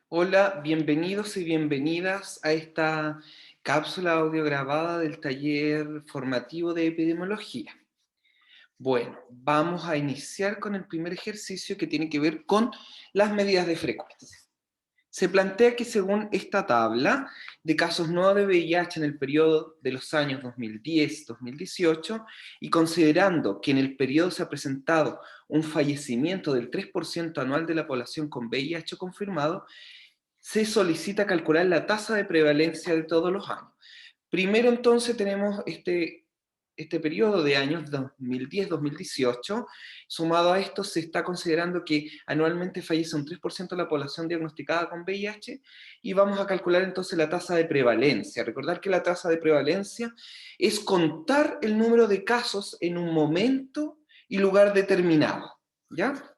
Hola, bienvenidos y bienvenidas a esta cápsula audio grabada del taller formativo de epidemiología. Bueno, vamos a iniciar con el primer ejercicio que tiene que ver con las medidas de frecuencia. Se plantea que según esta tabla de casos nuevos de VIH en el periodo de los años 2010-2018 y considerando que en el periodo se ha presentado un fallecimiento del 3% anual de la población con VIH confirmado, se solicita calcular la tasa de prevalencia de todos los años. Primero entonces tenemos este periodo de años 2010-2018, sumado a esto se está considerando que anualmente fallece un 3% de la población diagnosticada con VIH y vamos a calcular entonces la tasa de prevalencia. Recordar que la tasa de prevalencia es contar el número de casos en un momento y lugar determinado, ¿ya?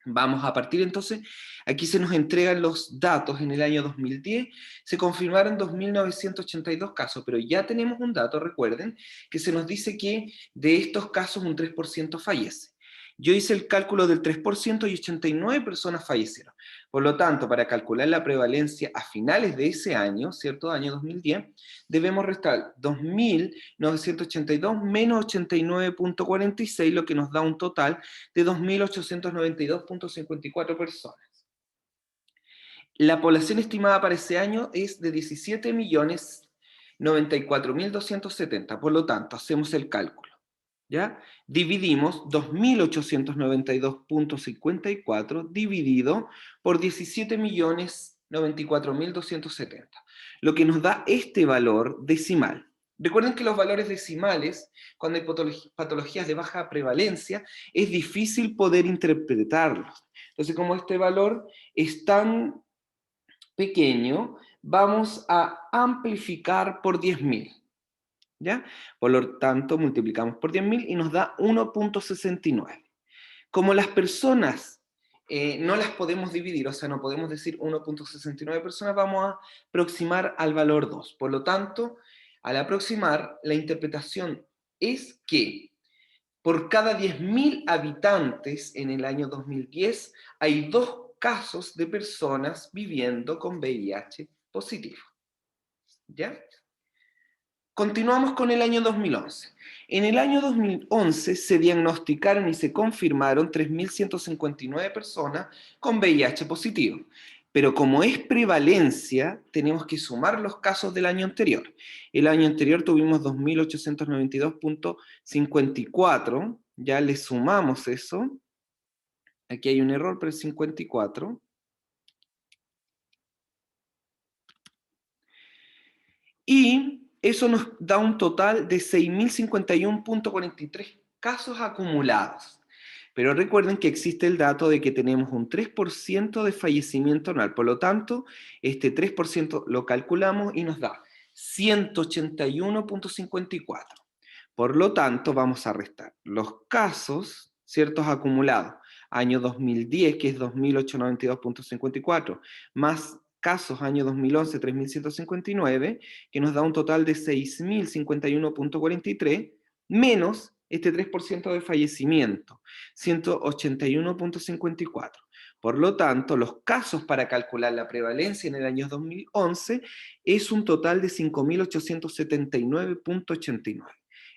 Vamos a partir entonces, aquí se nos entregan los datos en el año 2010, se confirmaron 2.982 casos, pero ya tenemos un dato, recuerden, que se nos dice que de estos casos un 3% fallece. Yo hice el cálculo del 3% y 89 personas fallecieron. Por lo tanto, para calcular la prevalencia a finales de ese año, ¿cierto? Año 2010, debemos restar 2.982 menos 89.46, lo que nos da un total de 2.892.54 personas. La población estimada para ese año es de 17.094.270, por lo tanto, hacemos el cálculo, ¿ya? Dividimos 2.892.54 dividido por 17.094.270, lo que nos da este valor decimal. Recuerden que los valores decimales, cuando hay patologías de baja prevalencia, es difícil poder interpretarlos. Entonces, como este valor es tan pequeño, vamos a amplificar por 10.000, ¿ya? Por lo tanto, multiplicamos por 10.000 y nos da 1.69. Como las personas no las podemos dividir, o sea, no podemos decir 1.69 personas, vamos a aproximar al valor 2. Por lo tanto, al aproximar, la interpretación es que por cada 10.000 habitantes en el año 2010 hay 2 casos de personas viviendo con VIH positivo. ¿Ya? Continuamos con el año 2011. En el año 2011 se diagnosticaron y se confirmaron 3.159 personas con VIH positivo. Pero como es prevalencia, tenemos que sumar los casos del año anterior. El año anterior tuvimos 2.892.54, ya le sumamos eso. Aquí hay un error, pero es 54. Y eso nos da un total de 6.051.43 casos acumulados. Pero recuerden que existe el dato de que tenemos un 3% de fallecimiento anual. Por lo tanto, este 3% lo calculamos y nos da 181.54. Por lo tanto, vamos a restar los casos, ciertos acumulados, año 2010, que es 2.892.54, más casos año 2011, 3.159, que nos da un total de 6.051.43, menos este 3% de fallecimiento, 181.54. Por lo tanto, los casos para calcular la prevalencia en el año 2011 es un total de 5.879.89.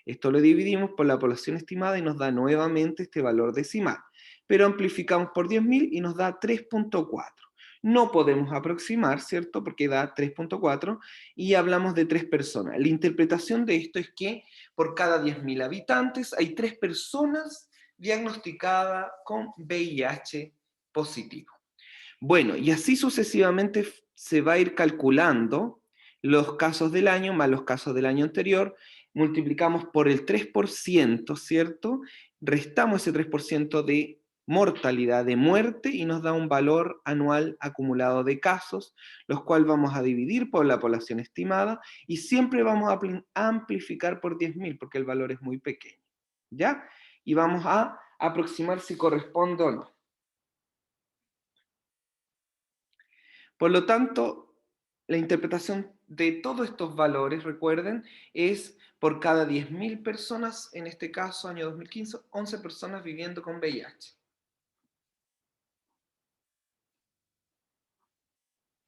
Esto lo dividimos por la población estimada y nos da nuevamente este valor decimal. Pero amplificamos por 10.000 y nos da 3.4. No podemos aproximar, ¿cierto? Porque da 3.4 y hablamos de 3 personas. La interpretación de esto es que por cada 10.000 habitantes hay 3 personas diagnosticadas con VIH positivo. Bueno, y así sucesivamente se va a ir calculando los casos del año más los casos del año anterior, multiplicamos por el 3%, ¿cierto? Restamos ese 3% de mortalidad, de muerte, y nos da un valor anual acumulado de casos, los cuales vamos a dividir por la población estimada, y siempre vamos a amplificar por 10.000, porque el valor es muy pequeño, ¿ya? Y vamos a aproximar si corresponde o no. Por lo tanto, la interpretación de todos estos valores, recuerden, es por cada 10.000 personas, en este caso, año 2015, 11 personas viviendo con VIH.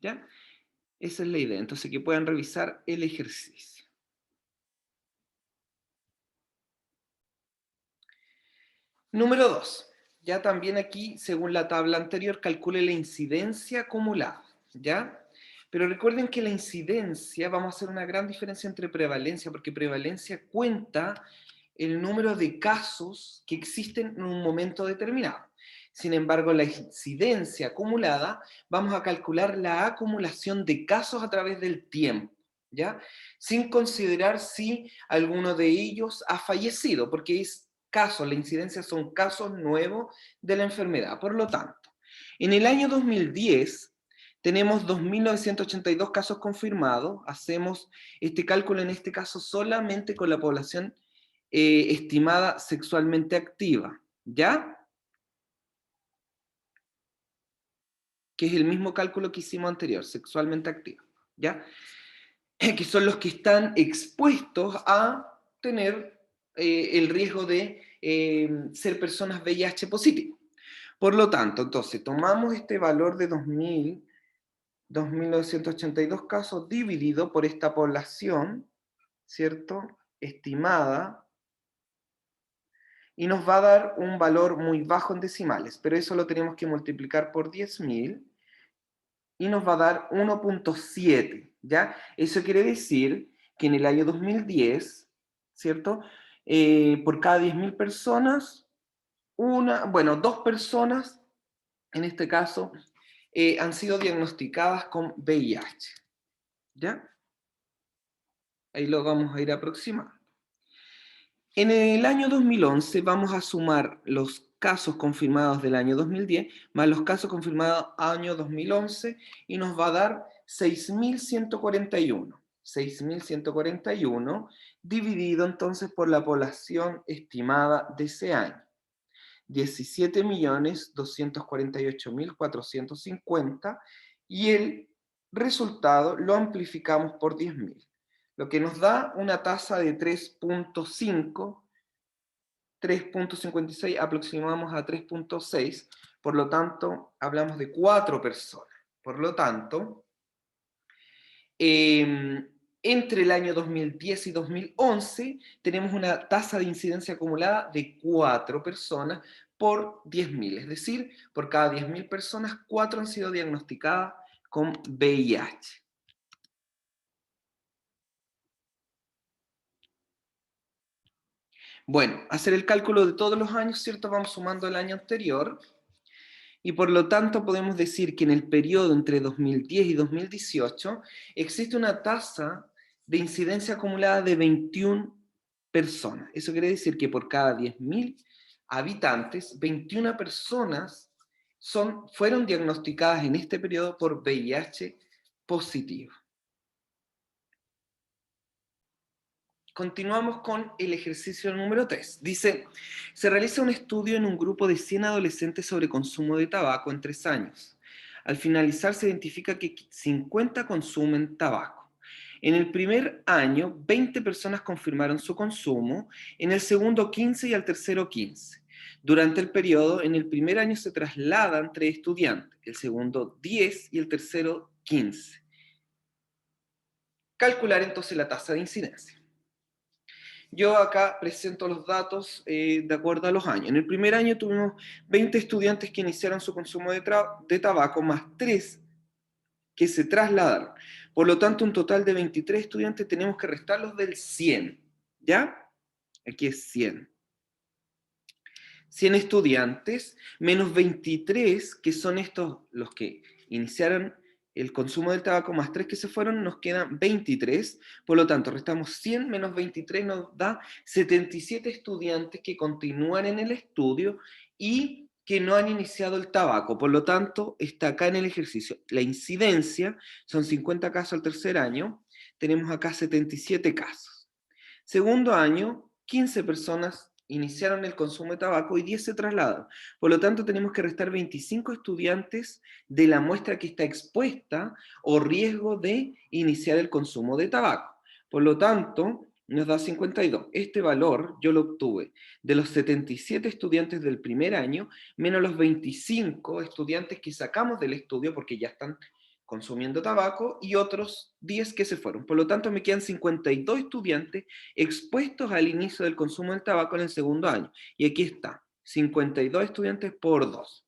¿Ya? Esa es la idea. Entonces, que puedan revisar el ejercicio. Número 2. Ya también aquí, según la tabla anterior, calcule la incidencia acumulada. ¿Ya? Pero recuerden que la incidencia, vamos a hacer una gran diferencia entre prevalencia, porque prevalencia cuenta el número de casos que existen en un momento determinado. Sin embargo, la incidencia acumulada, vamos a calcular la acumulación de casos a través del tiempo, ¿ya? Sin considerar si alguno de ellos ha fallecido, porque es casos, la incidencia son casos nuevos de la enfermedad. Por lo tanto, en el año 2010 tenemos 2.982 casos confirmados. Hacemos este cálculo en este caso solamente con la población estimada sexualmente activa, ¿ya? Que es el mismo cálculo que hicimos anterior, sexualmente activa, ¿ya? Que son los que están expuestos a tener el riesgo de ser personas VIH positivo. Por lo tanto, entonces, tomamos este valor de 2.982 casos dividido por esta población, ¿cierto? Estimada, y nos va a dar un valor muy bajo en decimales, pero eso lo tenemos que multiplicar por 10.000 y nos va a dar 1.7, ¿ya? Eso quiere decir que en el año 2010, ¿cierto? Por cada 10.000 personas, dos personas, en este caso, han sido diagnosticadas con VIH, ¿ya? Ahí lo vamos a ir aproximando. En el año 2011 vamos a sumar los casos confirmados del año 2010 más los casos confirmados año 2011 y nos va a dar 6.141. 6.141 dividido entonces por la población estimada de ese año. 17.248.450 y el resultado lo amplificamos por 10.000, lo que nos da una tasa de 3.5, 3.56, aproximamos a 3.6, por lo tanto, hablamos de 4 personas. Por lo tanto, entre el año 2010 y 2011 tenemos una tasa de incidencia acumulada de 4 personas por 10.000, es decir, por cada 10.000 personas, 4 han sido diagnosticadas con VIH. Bueno, hacer el cálculo de todos los años, ¿cierto? Vamos sumando el año anterior y por lo tanto podemos decir que en el periodo entre 2010 y 2018 existe una tasa de incidencia acumulada de 21 personas. Eso quiere decir que por cada 10.000 habitantes, 21 personas fueron diagnosticadas en este periodo por VIH positivo. Continuamos con el ejercicio número 3. Dice, se realiza un estudio en un grupo de 100 adolescentes sobre consumo de tabaco en 3 años. Al finalizar se identifica que 50 consumen tabaco. En el primer año, 20 personas confirmaron su consumo, en el segundo 15 y al tercero 15. Durante el periodo, en el primer año se trasladan 3 estudiantes, el segundo 10 y el tercero 15. Calcular entonces la tasa de incidencia. Yo acá presento los datos de acuerdo a los años. En el primer año tuvimos 20 estudiantes que iniciaron su consumo de tabaco, más 3 que se trasladaron. Por lo tanto, un total de 23 estudiantes tenemos que restarlos del 100. ¿Ya? Aquí es 100. 100 estudiantes menos 23, que son estos los que iniciaron el consumo del tabaco, más 3 que se fueron, nos quedan 23. Por lo tanto, restamos 100 menos 23, nos da 77 estudiantes que continúan en el estudio y que no han iniciado el tabaco. Por lo tanto, está acá en el ejercicio. La incidencia son 50 casos al tercer año. Tenemos acá 77 casos. Segundo año, 15 personas iniciaron el consumo de tabaco y 10 se trasladaron. Por lo tanto, tenemos que restar 25 estudiantes de la muestra que está expuesta o riesgo de iniciar el consumo de tabaco. Por lo tanto, nos da 52. Este valor yo lo obtuve de los 77 estudiantes del primer año, menos los 25 estudiantes que sacamos del estudio porque ya están consumiendo tabaco y otros 10 que se fueron. Por lo tanto, me quedan 52 estudiantes expuestos al inicio del consumo del tabaco en el segundo año. Y aquí está, 52 estudiantes por 2.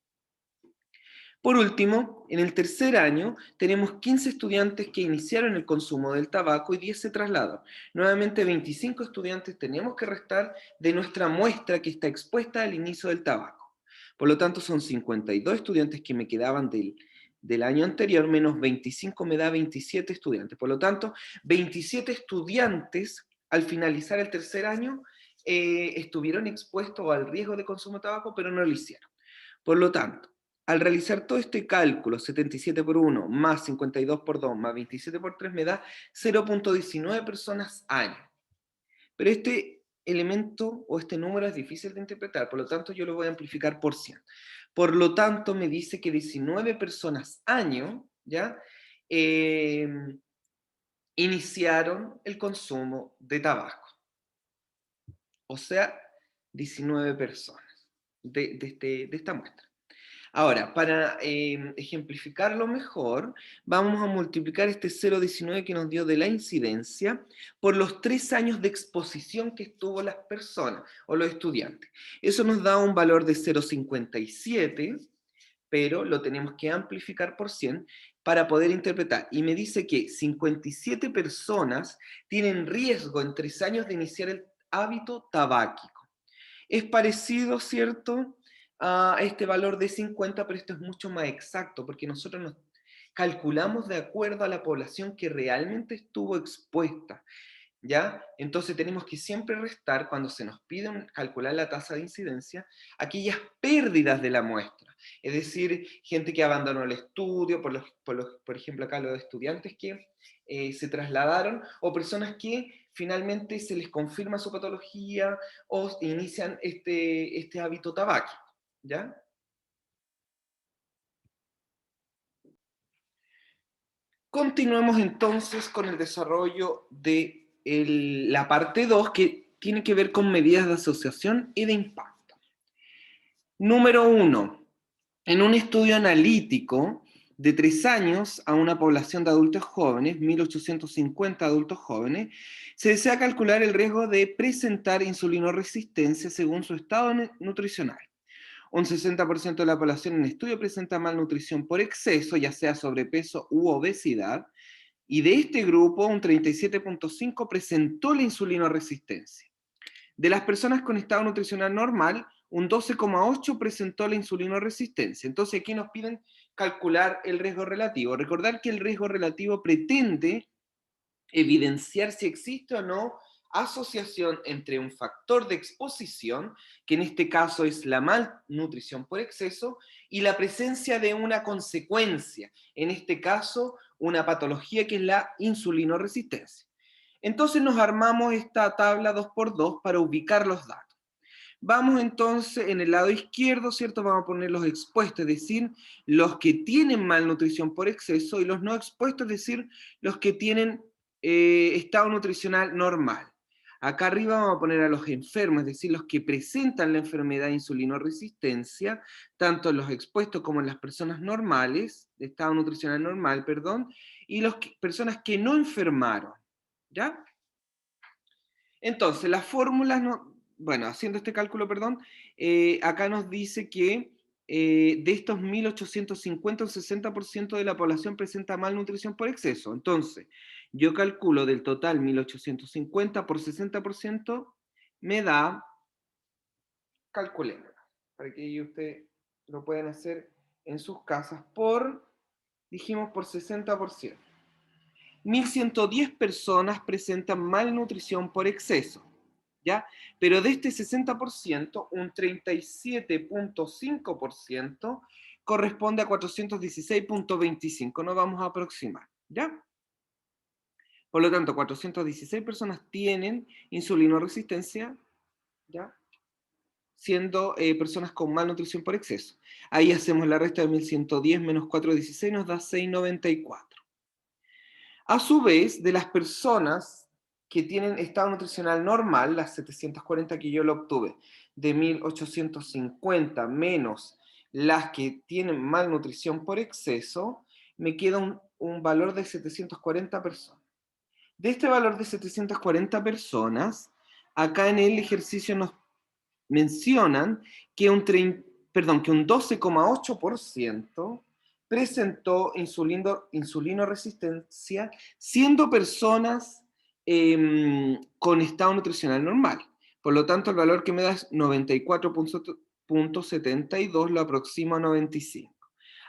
Por último, en el tercer año tenemos 15 estudiantes que iniciaron el consumo del tabaco y 10 se trasladan. Nuevamente 25 estudiantes tenemos que restar de nuestra muestra que está expuesta al inicio del tabaco. Por lo tanto, son 52 estudiantes que me quedaban del año anterior, menos 25 me da 27 estudiantes. Por lo tanto, 27 estudiantes al finalizar el tercer año estuvieron expuestos al riesgo de consumo de tabaco, pero no lo hicieron. Por lo tanto, al realizar todo este cálculo, 77 por 1 más 52 por 2 más 27 por 3 me da 0.19 personas año. Pero este elemento o este número es difícil de interpretar, por lo tanto yo lo voy a amplificar por 100. Por lo tanto me dice que 19 personas año, ¿ya? Iniciaron el consumo de tabaco. O sea, 19 personas de esta muestra. Ahora, para ejemplificarlo mejor, vamos a multiplicar este 0,19 que nos dio de la incidencia por los 3 años de exposición que estuvo las personas o los estudiantes. Eso nos da un valor de 0,57, pero lo tenemos que amplificar por 100 para poder interpretar. Y me dice que 57 personas tienen riesgo en 3 años de iniciar el hábito tabáquico. Es parecido, ¿cierto?, a este valor de 50, pero esto es mucho más exacto, porque nosotros nos calculamos de acuerdo a la población que realmente estuvo expuesta, ¿ya? Entonces tenemos que siempre restar, cuando se nos pide calcular la tasa de incidencia, aquellas pérdidas de la muestra. Es decir, gente que abandonó el estudio, por ejemplo acá los estudiantes que se trasladaron, o personas que finalmente se les confirma su patología o inician este hábito tabáquico, ¿ya? Continuemos entonces con el desarrollo de la parte 2, que tiene que ver con medidas de asociación y de impacto. Número 1. En un estudio analítico de 3 años a una población de adultos jóvenes, 1850 adultos jóvenes, se desea calcular el riesgo de presentar insulinoresistencia según su estado nutricional. Un 60% de la población en estudio presenta malnutrición por exceso, ya sea sobrepeso u obesidad, y de este grupo un 37.5% presentó la insulinoresistencia. De las personas con estado nutricional normal, un 12,8% presentó la insulinoresistencia. Entonces aquí nos piden calcular el riesgo relativo. Recordar que el riesgo relativo pretende evidenciar si existe o no asociación entre un factor de exposición, que en este caso es la malnutrición por exceso, y la presencia de una consecuencia, en este caso una patología que es la insulinoresistencia. Entonces nos armamos esta tabla 2x2 para ubicar los datos. Vamos entonces en el lado izquierdo, ¿cierto? Vamos a poner los expuestos, es decir, los que tienen malnutrición por exceso, y los no expuestos, es decir, los que tienen estado nutricional normal. Acá arriba vamos a poner a los enfermos, es decir, los que presentan la enfermedad de insulinoresistencia, tanto en los expuestos como en las personas normales, de estado nutricional normal, perdón, y las personas que no enfermaron, ¿ya? Entonces, las fórmulas, bueno, haciendo este cálculo, perdón, acá nos dice que de estos 1850, un 60% de la población presenta malnutrición por exceso. Entonces, yo calculo del total 1850 por 60%, me da, calculemos, para que ustedes lo puedan hacer en sus casas, dijimos por 60%. 1.110 personas presentan malnutrición por exceso, ¿ya? Pero de este 60%, un 37.5% corresponde a 416.25, no vamos a aproximar, ¿ya? Por lo tanto, 416 personas tienen insulinoresistencia, ¿ya? Siendo personas con malnutrición por exceso. Ahí hacemos la resta de 1.110 menos 416, nos da 694. A su vez, de las personas que tienen estado nutricional normal, las 740 que yo lo obtuve, de 1850 menos las que tienen malnutrición por exceso, me queda un un valor de 740 personas. De este valor de 740 personas, acá en el ejercicio nos mencionan que un 12,8% presentó insulinoresistencia, siendo personas con estado nutricional normal. Por lo tanto, el valor que me da es 94,72, lo aproximo a 95.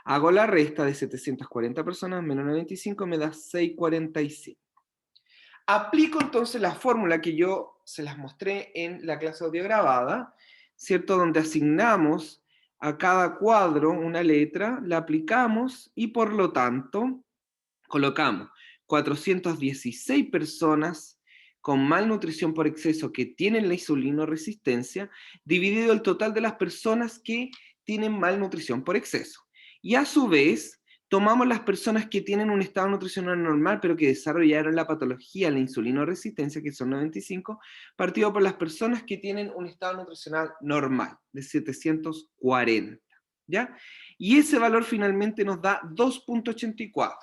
Hago la resta de 740 personas menos 95, me da 645. Aplico entonces la fórmula que yo se las mostré en la clase audio grabada, ¿cierto? Donde asignamos a cada cuadro una letra, la aplicamos y por lo tanto colocamos 416 personas con malnutrición por exceso que tienen la insulinoresistencia, dividido el total de las personas que tienen malnutrición por exceso. Y a su vez, tomamos las personas que tienen un estado nutricional normal, pero que desarrollaron la patología, la insulinoresistencia, que son 95, partido por las personas que tienen un estado nutricional normal, de 740, ¿ya? Y ese valor finalmente nos da 2,84.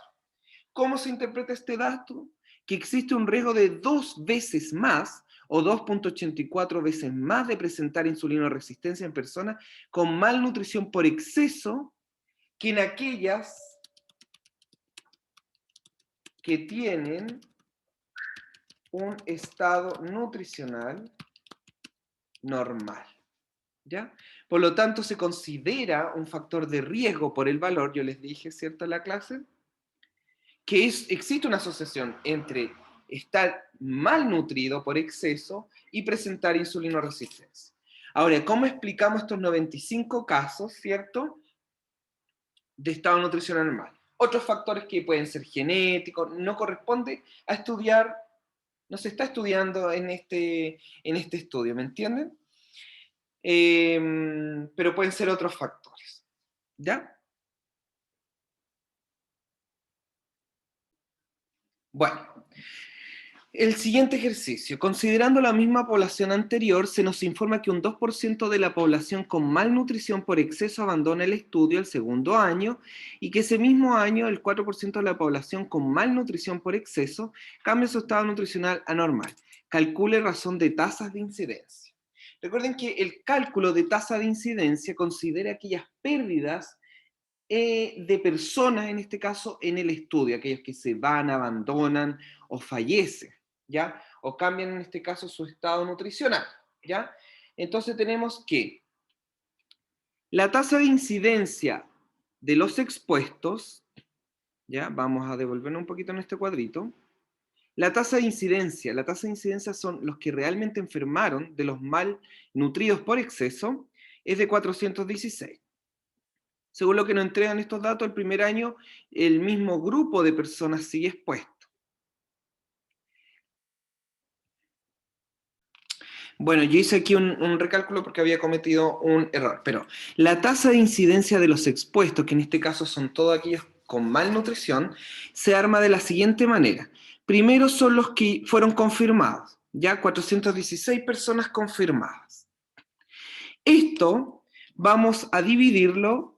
¿Cómo se interpreta este dato? Que existe un riesgo de 2 veces más, o 2,84 veces más, de presentar insulinoresistencia en personas con malnutrición por exceso que en aquellas que tienen un estado nutricional normal, ¿ya? Por lo tanto, se considera un factor de riesgo por el valor, yo les dije, ¿cierto?, en la clase, que existe una asociación entre estar malnutrido por exceso y presentar insulinoresistencia. Ahora, ¿cómo explicamos estos 95 casos, ¿cierto?, de estado nutricional normal? Otros factores que pueden ser genéticos, no corresponde a estudiar, no se está estudiando en este estudio, ¿me entienden? Pero pueden ser otros factores, ¿ya? Bueno, el siguiente ejercicio. Considerando la misma población anterior, se nos informa que un 2% de la población con malnutrición por exceso abandona el estudio el segundo año y que ese mismo año el 4% de la población con malnutrición por exceso cambia su estado nutricional a normal. Calcule razón de tasas de incidencia. Recuerden que el cálculo de tasa de incidencia considera aquellas pérdidas de personas, en este caso, en el estudio, aquellos que se van, abandonan o fallecen, ¿ya? O cambian, en este caso, su estado nutricional, ¿ya? Entonces tenemos que la tasa de incidencia de los expuestos, ¿ya? Vamos a devolvernos un poquito en este cuadrito. La tasa de incidencia son los que realmente enfermaron de los mal nutridos por exceso, es de 416. Según lo que nos entregan estos datos, el primer año el mismo grupo de personas sigue expuesto. Bueno, yo hice aquí un recálculo porque había cometido un error, pero la tasa de incidencia de los expuestos, que en este caso son todos aquellos con malnutrición, se arma de la siguiente manera. Primero son los que fueron confirmados, ya 416 personas confirmadas. Esto vamos a dividirlo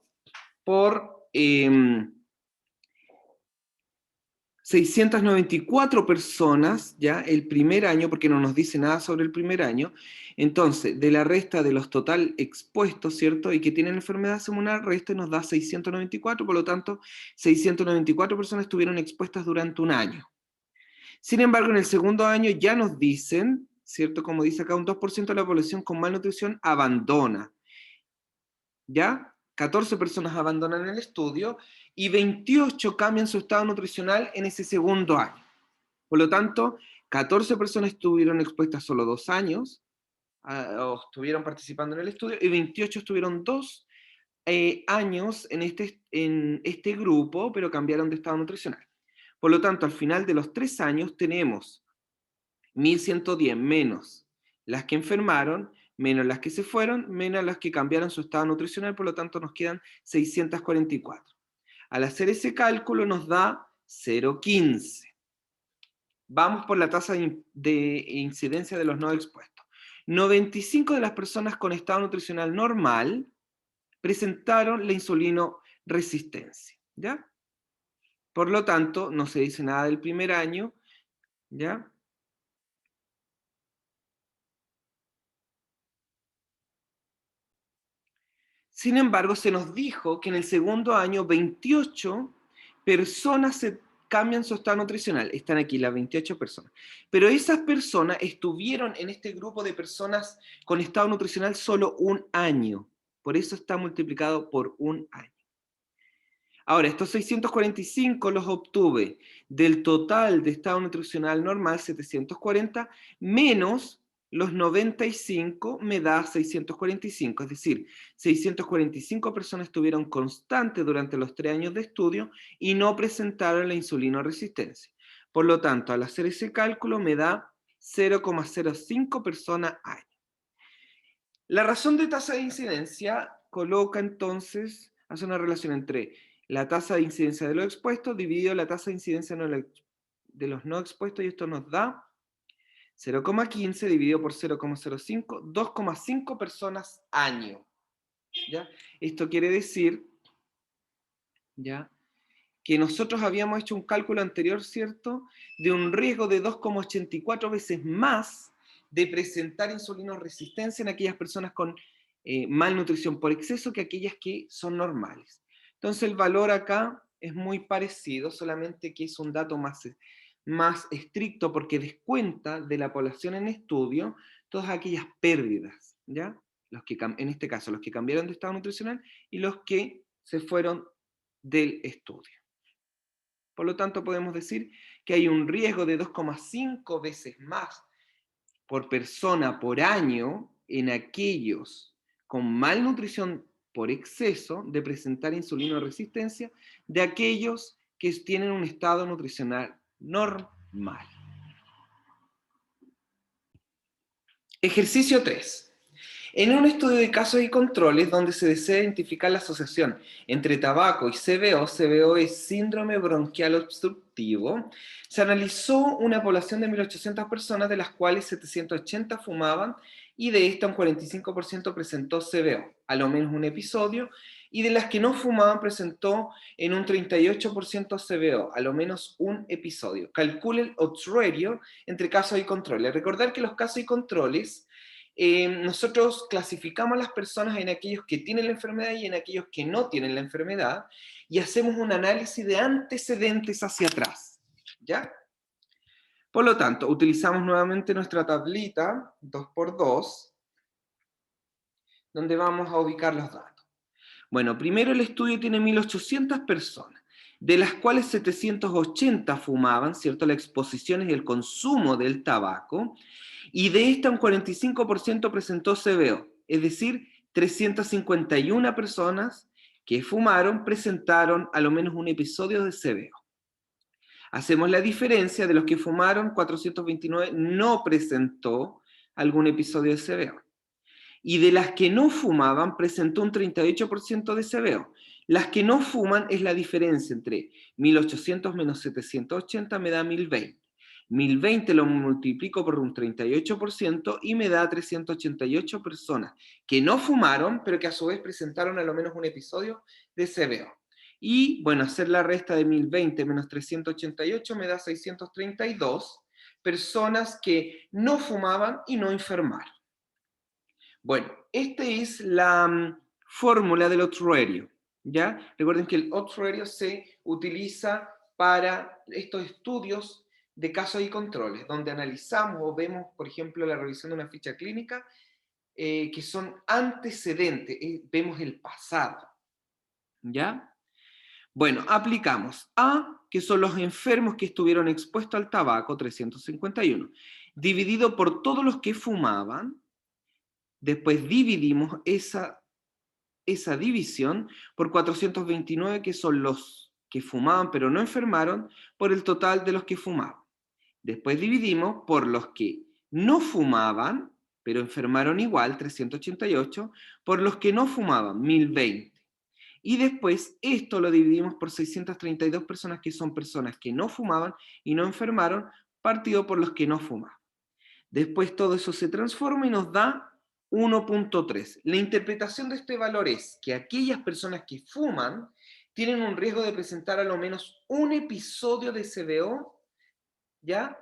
por 694 personas, ya, el primer año, porque no nos dice nada sobre el primer año. Entonces, de la resta de los total expuestos, ¿cierto?, y que tienen enfermedad, hacemos una resta y nos da 694, por lo tanto, 694 personas estuvieron expuestas durante un año. Sin embargo, en el segundo año ya nos dicen, ¿cierto?, como dice acá, un 2% de la población con malnutrición abandona, ¿ya? 14 personas abandonan el estudio y 28 cambian su estado nutricional en ese segundo año. Por lo tanto, 14 personas estuvieron expuestas solo 2 años, o estuvieron participando en el estudio, y 28 estuvieron 2 años en este grupo, pero cambiaron de estado nutricional. Por lo tanto, al final de los 3 años tenemos 1.110 menos las que enfermaron, menos las que se fueron, menos las que cambiaron su estado nutricional, por lo tanto nos quedan 644. Al hacer ese cálculo nos da 0,15. Vamos por la tasa de incidencia de los no expuestos. 95 de las personas con estado nutricional normal presentaron la insulinoresistencia, ¿ya? Por lo tanto, no se dice nada del primer año, ¿ya? Sin embargo, se nos dijo que en el segundo año 28 personas se cambian su estado nutricional. Están aquí las 28 personas. Pero esas personas estuvieron en este grupo de personas con estado nutricional solo un año. Por eso está multiplicado por un año. Ahora, estos 645 los obtuve del total de estado nutricional normal, 740, menos los 95 me da 645. Es decir, 645 personas estuvieron constantes durante los 3 años de estudio y no presentaron la insulinoresistencia. Por lo tanto, al hacer ese cálculo me da 0,05 personas año. La razón de tasa de incidencia coloca entonces, hace una relación entre la tasa de incidencia de los expuestos dividido la tasa de incidencia de los no expuestos, y esto nos da 0,15 dividido por 0,05, 2,5 personas año. ¿Ya? Esto quiere decir, ¿ya?, que nosotros habíamos hecho un cálculo anterior, ¿cierto?, de un riesgo de 2,84 veces más de presentar insulinoresistencia en aquellas personas con malnutrición por exceso que aquellas que son normales. Entonces el valor acá es muy parecido, solamente que es un dato más estricto porque descuenta de la población en estudio todas aquellas pérdidas, ¿ya? Los que, en este caso, los que cambiaron de estado nutricional y los que se fueron del estudio. Por lo tanto, podemos decir que hay un riesgo de 2,5 veces más por persona por año en aquellos con malnutrición por exceso de presentar insulinoresistencia de aquellos que tienen un estado nutricional normal. Ejercicio 3. En un estudio de casos y controles donde se desea identificar la asociación entre tabaco y CBO, CBO es síndrome bronquial obstructivo, se analizó una población de 1.800 personas, de las cuales 780 fumaban, y de esta un 45% presentó CBO, a lo menos un episodio, y de las que no fumaban presentó en un 38% CBO, a lo menos un episodio. Calcule el odds ratio entre casos y controles. Recordar que los casos y controles nosotros clasificamos a las personas en aquellos que tienen la enfermedad y en aquellos que no tienen la enfermedad, y hacemos un análisis de antecedentes hacia atrás, ¿ya? Por lo tanto, utilizamos nuevamente nuestra tablita 2x2, donde vamos a ubicar los datos. Bueno, primero el estudio tiene 1.800 personas, de las cuales 780 fumaban, ¿cierto? La exposición y el consumo del tabaco, y de esta un 45% presentó CBO, es decir, 351 personas que fumaron presentaron a lo menos un episodio de CBO. Hacemos la diferencia de los que fumaron, 429 no presentó algún episodio de CBO. Y de las que no fumaban, presentó un 38% de CBO. Las que no fuman es la diferencia entre 1.800 menos 780 me da 1.020. 1.020 lo multiplico por un 38% y me da 388 personas que no fumaron, pero que a su vez presentaron a lo menos un episodio de CBO. Y bueno, hacer la resta de 1.020 menos 388 me da 632 personas que no fumaban y no enfermaron. Bueno, esta es la fórmula del odds ratio, ¿ya? Recuerden que el odds ratio se utiliza para estos estudios de casos y controles, donde analizamos o vemos, por ejemplo, la revisión de una ficha clínica, que son antecedentes, vemos el pasado, ¿ya? Bueno, aplicamos A, que son los enfermos que estuvieron expuestos al tabaco, 351, dividido por todos los que fumaban. Después dividimos esa división por 429, que son los que fumaban pero no enfermaron, por el total de los que fumaban. Después dividimos por los que no fumaban, pero enfermaron igual, 388, por los que no fumaban, 1.020. Y después esto lo dividimos por 632 personas, que son personas que no fumaban y no enfermaron, partido por los que no fumaban. Después todo eso se transforma y nos da 1.3. La interpretación de este valor es que aquellas personas que fuman tienen un riesgo de presentar a lo menos un episodio de CBO, ¿ya?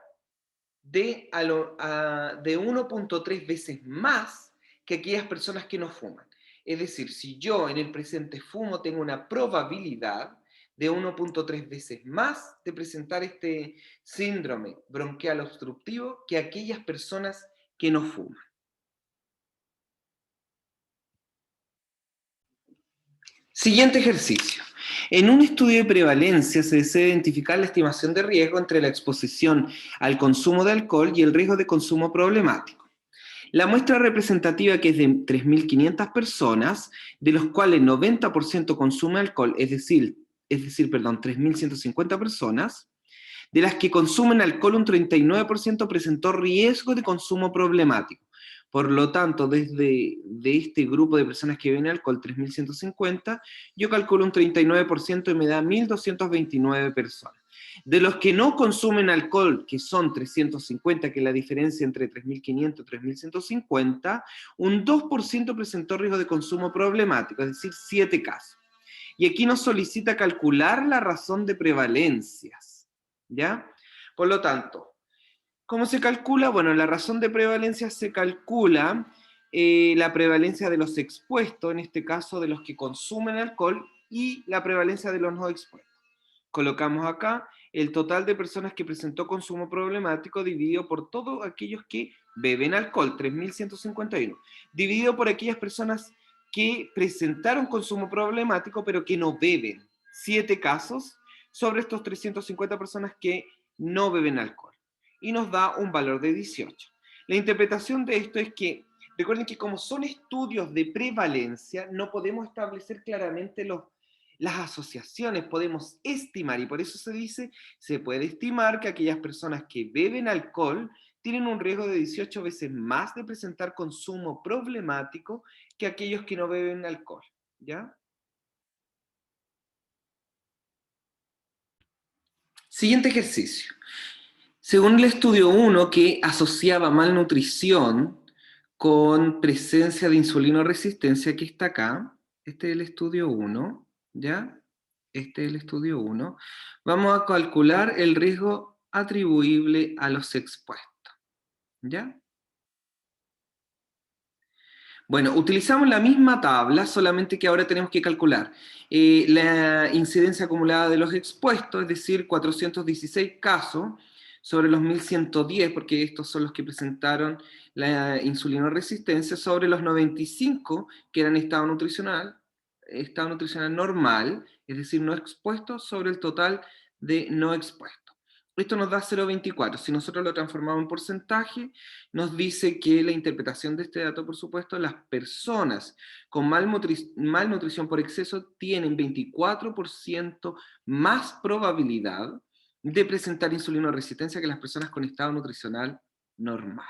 De 1.3 veces más que aquellas personas que no fuman. Es decir, si yo en el presente fumo, tengo una probabilidad de 1.3 veces más de presentar este síndrome bronquial obstructivo que aquellas personas que no fuman. Siguiente ejercicio. En un estudio de prevalencia se desea identificar la estimación de riesgo entre la exposición al consumo de alcohol y el riesgo de consumo problemático. La muestra representativa, que es de 3.500 personas, de los cuales 90% consume alcohol, es decir, 3.150 personas, de las que consumen alcohol un 39% presentó riesgo de consumo problemático. Por lo tanto, de este grupo de personas que beben alcohol, 3.150, yo calculo un 39% y me da 1.229 personas. De los que no consumen alcohol, que son 350, que es la diferencia entre 3.500 y 3.150, un 2% presentó riesgo de consumo problemático, es decir, 7 casos. Y aquí nos solicita calcular la razón de prevalencias, ¿ya? Por lo tanto, ¿cómo se calcula? Bueno, la razón de prevalencia se calcula la prevalencia de los expuestos, en este caso de los que consumen alcohol, y la prevalencia de los no expuestos. Colocamos acá el total de personas que presentó consumo problemático dividido por todos aquellos que beben alcohol, 3.151, dividido por aquellas personas que presentaron consumo problemático pero que no beben, 7 casos, sobre estos 350 personas que no beben alcohol. Y nos da un valor de 18. La interpretación de esto es que, recuerden que como son estudios de prevalencia, no podemos establecer claramente las asociaciones, podemos estimar, y por eso se dice, se puede estimar que aquellas personas que beben alcohol tienen un riesgo de 18 veces más de presentar consumo problemático que aquellos que no beben alcohol, ¿ya? Siguiente ejercicio. Según el estudio 1, que asociaba malnutrición con presencia de insulinoresistencia, que está acá, este es el estudio 1, ¿ya? Este es el estudio 1. Vamos a calcular el riesgo atribuible a los expuestos, ¿ya? Bueno, utilizamos la misma tabla, solamente que ahora tenemos que calcular la incidencia acumulada de los expuestos, es decir, 416 casos sobre los 1.110, porque estos son los que presentaron la insulinoresistencia, sobre los 95 que eran estado nutricional normal, es decir, no expuesto, sobre el total de no expuestos. Esto nos da 0,24. Si nosotros lo transformamos en porcentaje, nos dice que la interpretación de este dato, por supuesto, las personas con malnutrición por exceso tienen 24% más probabilidad de presentar insulinoresistencia que las personas con estado nutricional normal.